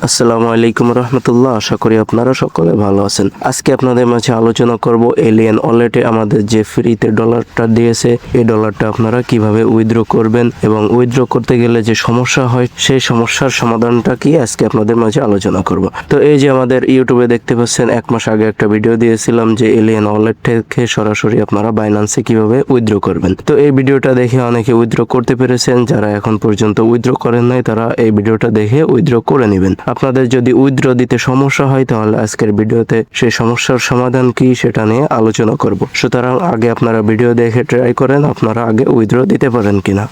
আসসালামু আলাইকুম রহমতুল্লাহ। আশা করি আপনারা সকলে ভালো আছেন। আজকে আপনাদের মাঝে আলোচনা করব এলিয়েন ওয়ালেটে আমাদের যে ফ্রিতে ডলারটা দিয়েছে, এই ডলারটা আপনারা কিভাবে উইথড্র করবেন এবং উইথড্র করতে গেলে যে সমস্যা হয় সেই সমস্যার সমাধানটা কি আজকে আপনাদের মাঝে আলোচনা করব। তো এই যে আমাদের ইউটিউবে দেখতে পাচ্ছেন, 1 মাস আগে একটা ভিডিও দিয়েছিলাম যে এলিয়েন ওয়ালেট থেকে সরাসরি আপনারা বাইন্যান্সে কিভাবে উইথড্র করবেন। তো এই ভিডিওটা দেখে অনেকে উইথড্র করতে পেরেছেন, যারা এখন পর্যন্ত উইথড্র করেন নাই তারা এই ভিডিওটা দেখে উইথড্র করে নেবেন। আপনাদের যদি উইথড্র দিতে সমস্যা হয় তাহলে আজকের ভিডিওতে সেই সমস্যার সমাধান কি সেটা নিয়ে আলোচনা করব। সুতরাং আগে আপনারা ভিডিও দেখে ট্রাই করেন আপনারা আগে উইথড্র দিতে পারেন কিনা।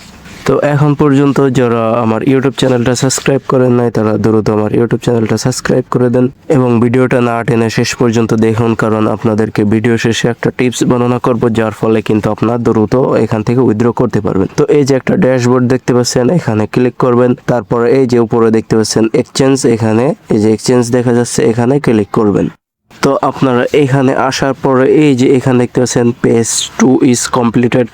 তো এখন পর্যন্ত যারা আমার ইউটিউব চ্যানেলটা সাবস্ক্রাইব করেন নাই তারা দ্রুত আমার ইউটিউব চ্যানেলটা সাবস্ক্রাইব করে দেন এবং ভিডিওটা না টেনে শেষ পর্যন্ত দেখুন, কারণ আপনাদেরকে ভিডিও শেষে একটা টিপস বর্ণনা করব যার ফলে কিন্তু আপনারা দ্রুত এখান থেকে উইথড্র করতে পারবেন। তো এই যে একটা ড্যাশবোর্ড দেখতে পাচ্ছেন, এখানে ক্লিক করবেন। তারপরে এই যে উপরে দেখতে পাচ্ছেন এক্সচেঞ্জ, এখানে এই যে এক্সচেঞ্জ দেখা যাচ্ছে, এখানে ক্লিক করবেন। তো আপনারা এখানে আসার পরে এই যে এখানে দেখতে পাচ্ছেন পেজ 2 ইজ কমপ্লিটেড,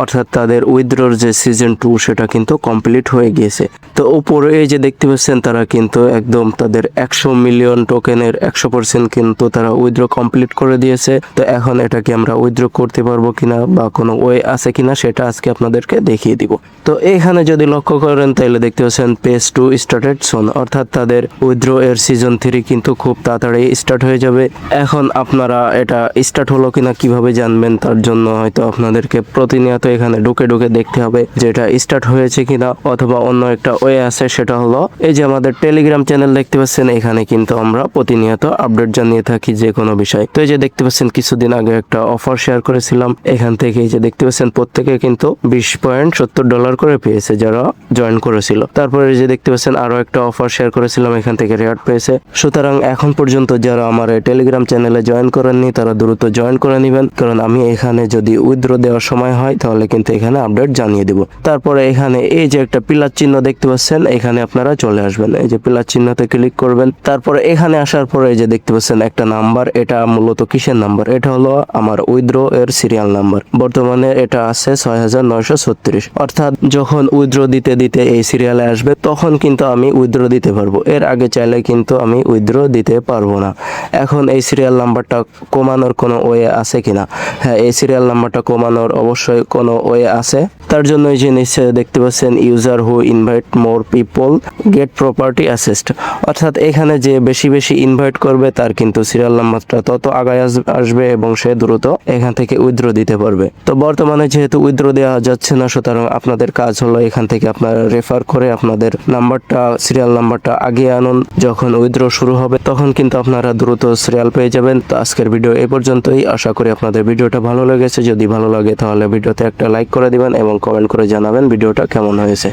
অর্থাৎ তাদের উইথড্রর যে সিজন 2 সেটা কিন্তু কমপ্লিট হয়ে গিয়েছে। তো উপরে এই যে দেখতে পাচ্ছেন তারা কিন্তু একদম তাদের 100 মিলিয়ন টোকেনের 100% কিন্তু তারা উইথড্র কমপ্লিট করে দিয়েছে। তো এখন এটা কি আমরা উইথড্র করতে পারবো কিনা বা কোনো ওয়ে আছে কিনা সেটা আজকে আপনাদেরকে দেখিয়ে দিব। তো এখানে যদি লক্ষ্য করেন তাহলে দেখতে পাচ্ছেন পেজ 2 স্টার্টেড সুন, অর্থাৎ তাদের উইথড্র এর সিজন 3 কিন্তু খুব তাড়াতাড়ি স্টার্ট হয়ে যাবে। এখন আপনারা এটা স্টার্ট হলো কিনা কিভাবে জানবেন, তার জন্য হয়তো আপনাদেরকে প্রতিনিয়ত এখানে ঢুকে ঢুকে দেখতে হবে যে এটা স্টার্ট হয়েছে কিনা, অথবা অন্য একটা ওয়ে আছে, সেটা হলো এই যে আমাদের টেলিগ্রাম চ্যানেল দেখতে পাচ্ছেন, এখানে কিন্তু আমরা প্রতিনিয়ত আপডেট জানিয়ে থাকি যে কোনো বিষয়। তো এই যে দেখতে পাচ্ছেন কিছুদিন আগে একটা অফার শেয়ার করেছিলাম, এখান থেকে এই যে দেখতে পাচ্ছেন প্রত্যেকে কিন্তু $20.70 করে পেয়েছে যারা জয়েন করেছিল। তারপরে এই যে দেখতে পাচ্ছেন আরো একটা অফার শেয়ার করেছিলাম, এখান থেকে রেয়ার পেয়েছে। সুতরাং এখন পর্যন্ত যারা আমার টেলিগ্রাম চ্যানেলে জয়েন করেননি তারা দ্রুত জয়েন করে নেবেন, কারণ আমি এখানে যদি উইথড্র দেওয়ার সময় হয় তাহলে কিন্তু এখানে আপডেট জানিয়ে দেব। তারপরে এখানে এই যে একটা পিলার চিহ্ন দেখতে পাচ্ছেন, এখানে আপনারা চলে আসবেন, এই যে পিলার চিহ্নতে ক্লিক করবেন। তারপরে এখানে আসার পরে এই যে দেখতে পাচ্ছেন একটা নাম্বার, এটা মূলত কিসের নাম্বার, এটা হলো আমার উইথড্র এর সিরিয়াল নাম্বার। বর্তমানে এটা আছে 6936, অর্থাৎ যখন উইথড্র দিতে দিতে এই সিরিয়ালে আসবে তখন কিন্তু আমি উইথড্র দিতে পারবো, এর আগে চাইলে কিন্তু আমি উইথড্র দিতে পারবো না। এখন এই সিরিয়াল নাম্বারটা কমানোর কোনো ওয়ে আছে কিনা? হ্যাঁ, এই সিরিয়াল নাম্বারটা কমানোর অবশ্যই কোনো ওয়ে আছে। তার জন্য এই যে নিচে দেখতে পাচ্ছেন ইউজার হু invite more people gate property asset, অর্থাৎ এখানে যে বেশি বেশি ইনভাইট করবে তার কিন্তু সিরিয়াল নাম্বারটা তত আগায় আসবে এবং সে দ্রুত এখান থেকে উইথড্র দিতে পারবে। তো বর্তমানে যেহেতু উইথড্র দেওয়া যাচ্ছে না, সুতরাং আপনাদের কাজ হলো এখান থেকে আপনারা রেফার করে আপনাদের নাম্বারটা সিরিয়াল নাম্বারটা আগিয়ে আনুন। যখন উইথড্র শুরু হবে তখন কিন্তু আপনারা দ্রুত সিরিয়াল পেয়ে যাবেন। তো আজকের ভিডিও এই পর্যন্তই। আশা করি আপনাদের ভিডিওটা ভালো লেগেছে। যদি ভালো লাগে তাহলে ভিডিওতে একটা লাইক করে দিবেন এবং কমেন্ট করে জানাবেন ভিডিওটা কেমন হয়েছে।